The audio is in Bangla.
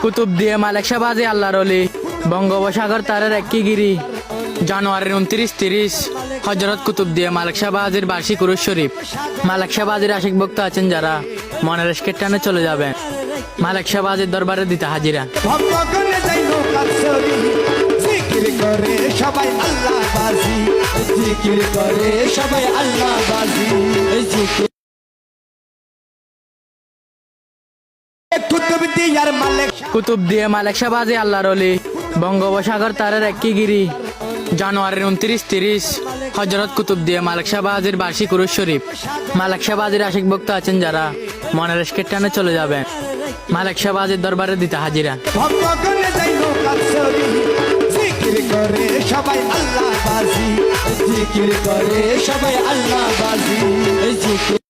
কুতুব দিয়ে মালিক শাহবাজি আল্লাহর অলি বঙ্গোপসাগর তারের একগিরি জানুয়ারির 29-30 হযরত কুতুব দিয়ে মালিক শাহবাজির বার্ষিক উরুস শরীফ। মালিক শাহবাজির আশিক ভক্ত আছেন যারা মনের এসকের টানে চলে যাবেন মালিক শাহবাজির দরবারে দিতে হাজিরা। সবাই আল্লাহ বাজি জিকির করে, সবাই আল্লাহ বাজি জিকির। কুতুব দিয়ে মালিক শাহবাজি আল্লাহর অলি বঙ্গোপসাগর তারের একগিরি জানুয়ারির 29-30 হযরত কুতুব দিয়ে মালিক শাহবাজির বার্ষিক উরুস শরীফ। মালিক শাহবাজির আশিক ভক্ত আছেন যারা মনের এসকের টানে চলে যাবেন মালিক শাহবাজির দরবারে দিতে হাজিরা। সবাই আল্লাহ বাজি জিকির করে, সবাই আল্লাহ বাজি জিকির।